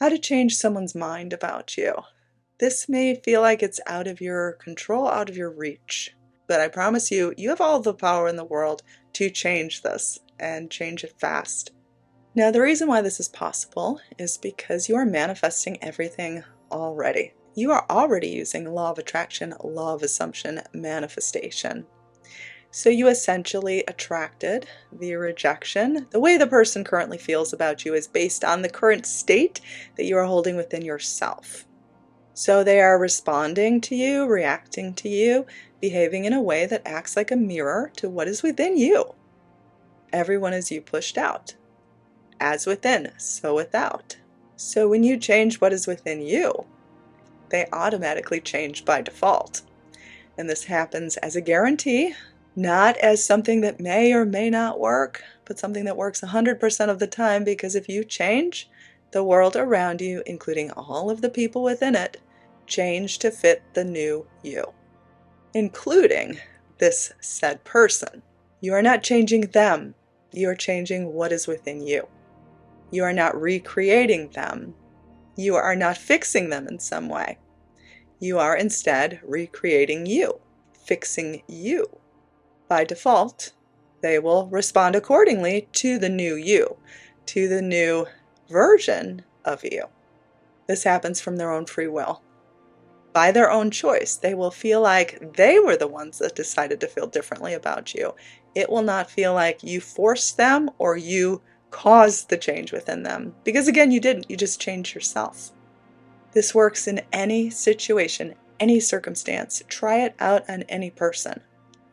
How to change someone's mind about you. This may feel like it's out of your control, out of your reach, but I promise you, you have all the power in the world to change this and change it fast. Now, the reason why this is possible is because you are manifesting everything already. You are already using law of attraction, law of assumption, manifestation. So you essentially attracted the rejection. The way the person currently feels about you is based on the current state that you are holding within yourself. So they are responding to you, reacting to you, behaving in a way that acts like a mirror to what is within you. Everyone is you pushed out. As within, so without. So when you change what is within you, they automatically change by default. And this happens as a guarantee, not as something that may or may not work, but something that works 100% of the time, because if you change, the world around you, including all of the people within it, change to fit the new you, including this said person. You are not changing them, you are changing what is within you. You are not recreating them. You are not fixing them in some way. You are instead recreating you, fixing you. By default, they will respond accordingly to the new you, to the new version of you. This happens from their own free will. By their own choice, they will feel like they were the ones that decided to feel differently about you. It will not feel like you forced them or you caused the change within them. Because again, you didn't, you just changed yourself. This works in any situation, any circumstance. Try it out on any person.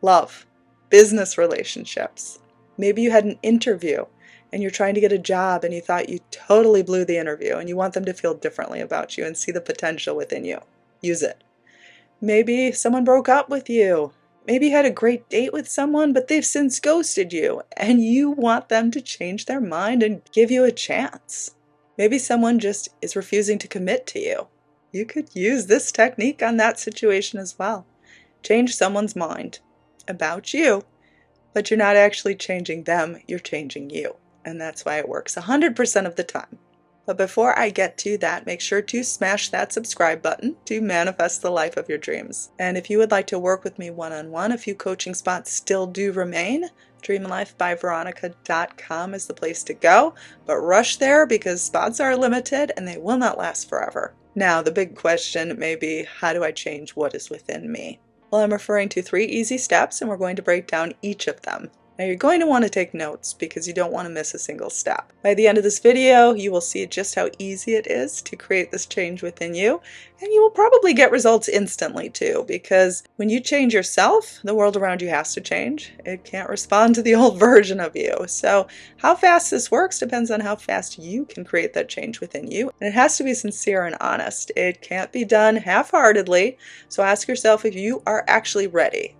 Love. Business relationships. Maybe you had an interview and you're trying to get a job and you thought you totally blew the interview and you want them to feel differently about you and see the potential within you. Use it. Maybe someone broke up with you. Maybe you had a great date with someone, but they've since ghosted you and you want them to change their mind and give you a chance. Maybe someone just is refusing to commit to you. You could use this technique on that situation as well. Change someone's mind about you, but you're not actually changing them, you're changing you. And that's why it works 100% of the time. But before I get to that, make sure to smash that subscribe button to manifest the life of your dreams. And if you would like to work with me one-on-one, a few coaching spots still do remain. DreamLifeByVeronica.com is the place to go, but rush there because spots are limited and they will not last forever. Now, the big question may be, how do I change what is within me? Well, I'm referring to 3 easy steps, and we're going to break down each of them. Now, you're going to want to take notes because you don't want to miss a single step. By the end of this video, you will see just how easy it is to create this change within you, and you will probably get results instantly too, because when you change yourself, the world around you has to change. It can't respond to the old version of you. So how fast this works depends on how fast you can create that change within you, and it has to be sincere and honest. It can't be done half-heartedly, so ask yourself if you are actually ready.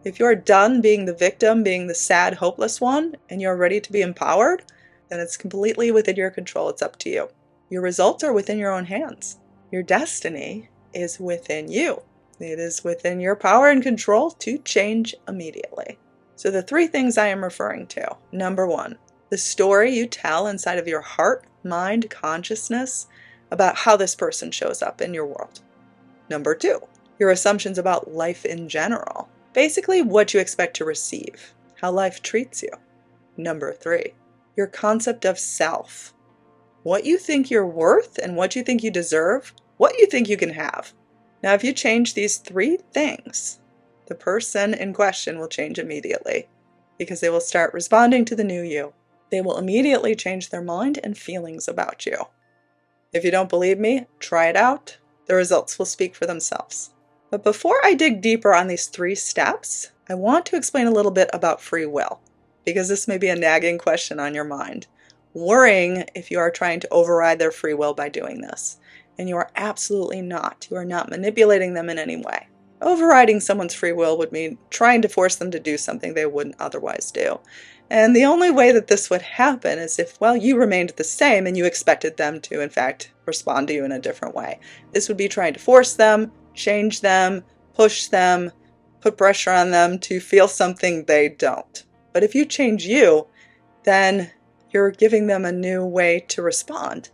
If you're done being the victim, being the sad, hopeless one, and you're ready to be empowered, then it's completely within your control. It's up to you. Your results are within your own hands. Your destiny is within you. It is within your power and control to change immediately. So the 3 things I am referring to. Number 1, the story you tell inside of your heart, mind, consciousness about how this person shows up in your world. Number 2, your assumptions about life in general. Basically, what you expect to receive, how life treats you. Number 3, your concept of self. What you think you're worth and what you think you deserve, what you think you can have. Now, if you change these 3 things, the person in question will change immediately because they will start responding to the new you. They will immediately change their mind and feelings about you. If you don't believe me, try it out. The results will speak for themselves. But before I dig deeper on these 3 steps, I want to explain a little bit about free will, because this may be a nagging question on your mind, worrying if you are trying to override their free will by doing this. And you are absolutely not. You are not manipulating them in any way. Overriding someone's free will would mean trying to force them to do something they wouldn't otherwise do. And the only way that this would happen is if, well, you remained the same and you expected them to, in fact, respond to you in a different way. This would be trying to force them, change them, push them, put pressure on them to feel something they don't. But if you change you, then you're giving them a new way to respond.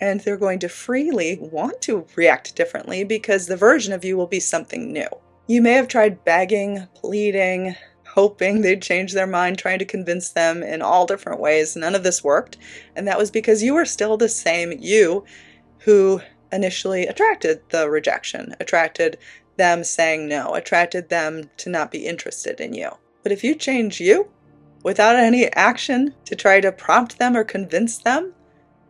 And they're going to freely want to react differently because the version of you will be something new. You may have tried begging, pleading, hoping they'd change their mind, trying to convince them in all different ways. None of this worked. And that was because you were still the same you who initially attracted the rejection, attracted them saying no, attracted them to not be interested in you. But if you change you without any action to try to prompt them or convince them,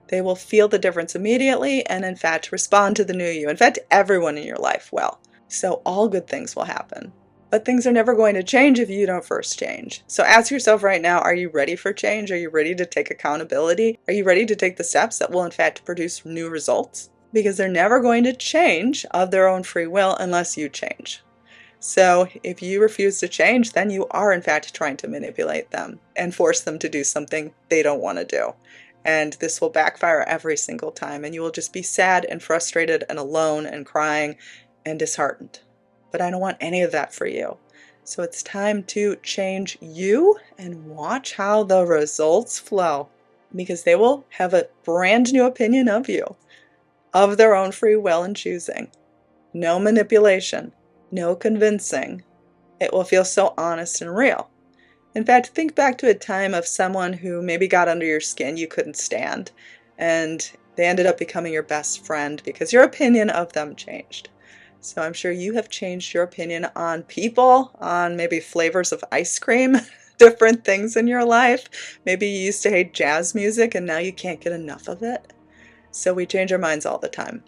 they will feel the difference immediately and, in fact, respond to the new you. In fact, everyone in your life will. So all good things will happen. But things are never going to change if you don't first change. So ask yourself right now, are you ready for change? Are you ready to take accountability? Are you ready to take the steps that will, in fact, produce new results? Because they're never going to change of their own free will unless you change. So if you refuse to change, then you are, in fact, trying to manipulate them and force them to do something they don't want to do. And this will backfire every single time, and you will just be sad and frustrated and alone and crying and disheartened. But I don't want any of that for you. So it's time to change you and watch how the results flow, because they will have a brand new opinion of you, of their own free will and choosing. No manipulation, no convincing. It will feel so honest and real. In fact, think back to a time of someone who maybe got under your skin you couldn't stand, and they ended up becoming your best friend because your opinion of them changed. So I'm sure you have changed your opinion on people, on maybe flavors of ice cream, different things in your life. Maybe you used to hate jazz music and now you can't get enough of it. So we change our minds all the time.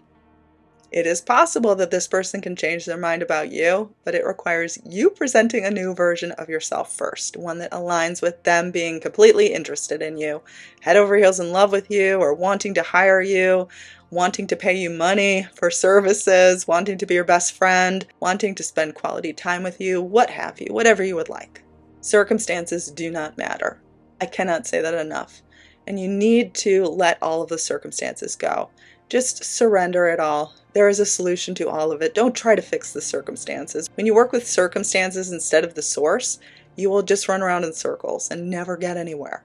It is possible that this person can change their mind about you, but it requires you presenting a new version of yourself first, one that aligns with them being completely interested in you, head over heels in love with you, or wanting to hire you, wanting to pay you money for services, wanting to be your best friend, wanting to spend quality time with you, what have you, whatever you would like. Circumstances do not matter. I cannot say that enough. And you need to let all of the circumstances go. Just surrender it all. There is a solution to all of it. Don't try to fix the circumstances. When you work with circumstances instead of the source, you will just run around in circles and never get anywhere.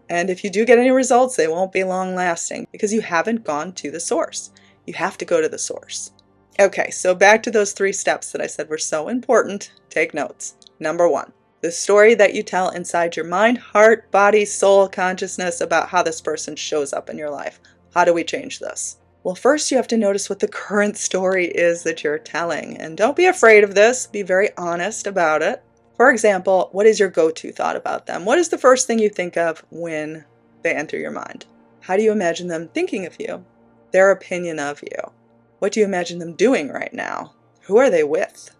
And if you do get any results, they won't be long lasting because you haven't gone to the source. You have to go to the source. Okay, so back to those 3 steps that I said were so important. Take notes. Number 1, the story that you tell inside your mind, heart, body, soul, consciousness about how this person shows up in your life. How do we change this? Well, first you have to notice what the current story is that you're telling. And don't be afraid of this. Be very honest about it. For example, what is your go-to thought about them? What is the first thing you think of when they enter your mind? How do you imagine them thinking of you? Their opinion of you? What do you imagine them doing right now? Who are they with?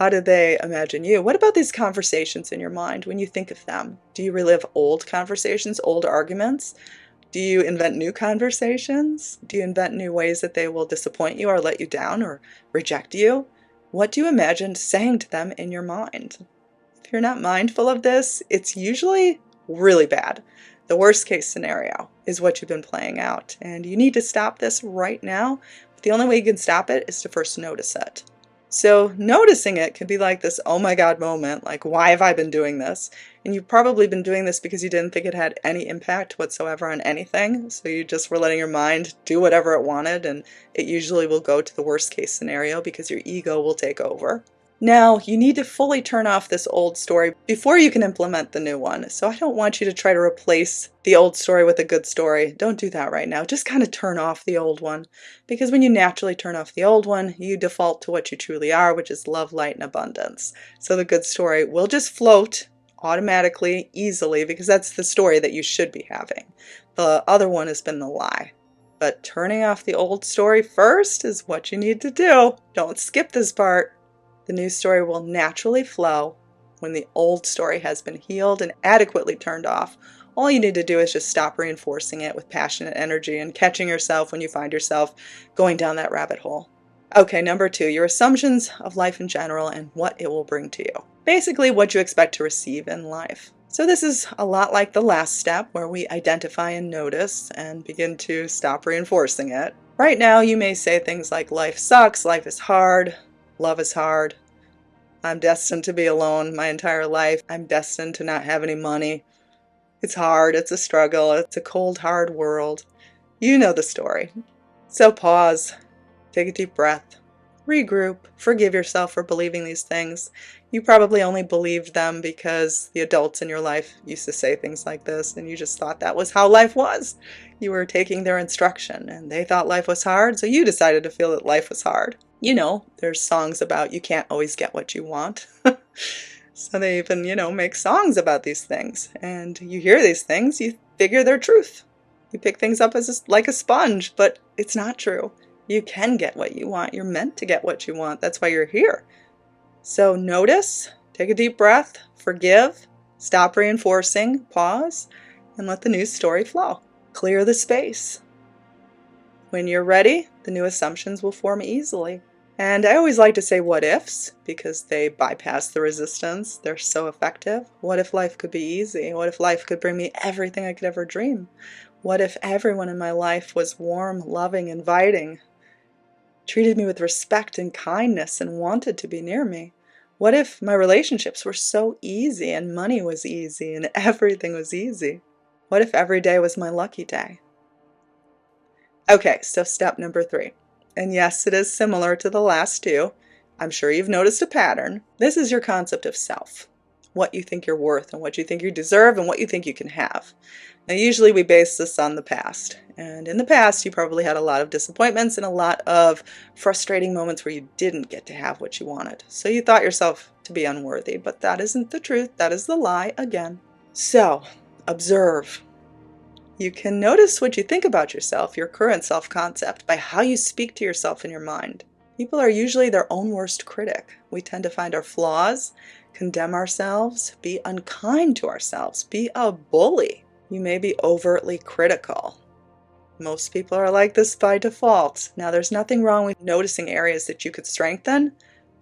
How do they imagine you? What about these conversations in your mind when you think of them? Do you relive old conversations, old arguments? Do you invent new conversations? Do you invent new ways that they will disappoint you or let you down or reject you? What do you imagine saying to them in your mind? If you're not mindful of this, it's usually really bad. The worst case scenario is what you've been playing out, and you need to stop this right now. But the only way you can stop it is to first notice it. So noticing it can be like this oh my god moment, like why have I been doing this? And you've probably been doing this because you didn't think it had any impact whatsoever on anything. So you just were letting your mind do whatever it wanted, and it usually will go to the worst case scenario because your ego will take over. Now, you need to fully turn off this old story before you can implement the new one. So I don't want you to try to replace the old story with a good story. Don't do that right now. Just kind of turn off the old one. Because when you naturally turn off the old one, you default to what you truly are, which is love, light, and abundance. So the good story will just float automatically, easily, because that's the story that you should be having. The other one has been the lie. But turning off the old story first is what you need to do. Don't skip this part. The new story will naturally flow when the old story has been healed and adequately turned off. All you need to do is just stop reinforcing it with passionate energy and catching yourself when you find yourself going down that rabbit hole. Okay, number 2, your assumptions of life in general and what it will bring to you. Basically, what you expect to receive in life. So this is a lot like the last step where we identify and notice and begin to stop reinforcing it. Right now, you may say things like life sucks, life is hard, love is hard. I'm destined to be alone my entire life. I'm destined to not have any money. It's hard. It's a struggle. It's a cold, hard world. You know the story. So pause, take a deep breath, regroup, forgive yourself for believing these things. You probably only believed them because the adults in your life used to say things like this, and you just thought that was how life was. You were taking their instruction, and they thought life was hard, so you decided to feel that life was hard. You know, there's songs about you can't always get what you want. So they even, make songs about these things. And you hear these things, you figure they're truth. You pick things up as like a sponge, but it's not true. You can get what you want. You're meant to get what you want. That's why you're here. So notice, take a deep breath, forgive, stop reinforcing, pause, and let the new story flow. Clear the space. When you're ready, the new assumptions will form easily. And I always like to say what ifs because they bypass the resistance. They're so effective. What if life could be easy? What if life could bring me everything I could ever dream? What if everyone in my life was warm, loving, inviting, treated me with respect and kindness and wanted to be near me? What if my relationships were so easy and money was easy and everything was easy? What if every day was my lucky day? Okay, so step number 3. And yes, it is similar to the last 2. I'm sure you've noticed a pattern. This is your concept of self. What you think you're worth and what you think you deserve and what you think you can have. Now, usually we base this on the past. And in the past, you probably had a lot of disappointments and a lot of frustrating moments where you didn't get to have what you wanted. So you thought yourself to be unworthy, but that isn't the truth. That is the lie again. So, observe. You can notice what you think about yourself, your current self-concept, by how you speak to yourself in your mind. People are usually their own worst critic. We tend to find our flaws, condemn ourselves, be unkind to ourselves, be a bully. You may be overtly critical. Most people are like this by default. Now, there's nothing wrong with noticing areas that you could strengthen,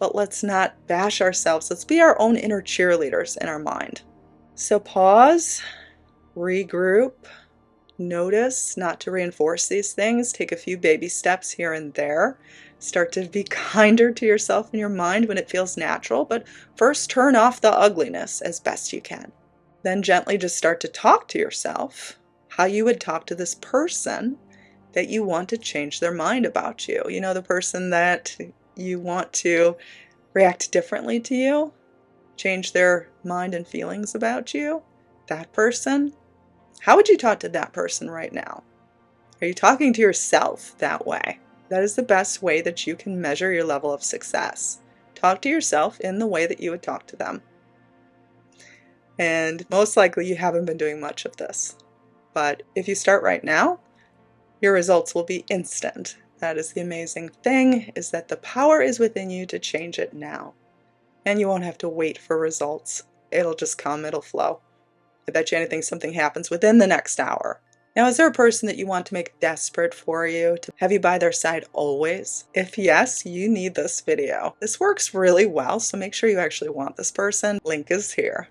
but let's not bash ourselves. Let's be our own inner cheerleaders in our mind. So pause, regroup. Notice not to reinforce these things. Take a few baby steps here and there. Start to be kinder to yourself in your mind when it feels natural, but first turn off the ugliness as best you can. Then gently just start to talk to yourself how you would talk to this person that you want to change their mind about you. You know, the person that you want to react differently to you, change their mind and feelings about you, that person. How would you talk to that person right now? Are you talking to yourself that way? That is the best way that you can measure your level of success. Talk to yourself in the way that you would talk to them. And most likely you haven't been doing much of this. But if you start right now, your results will be instant. That is the amazing thing, is that the power is within you to change it now. And you won't have to wait for results. It'll just come, it'll flow. I bet you anything something happens within the next hour. Now, is there a person that you want to make desperate for you, to have you by their side always? If yes, you need this video. This works really well, so make sure you actually want this person. Link is here.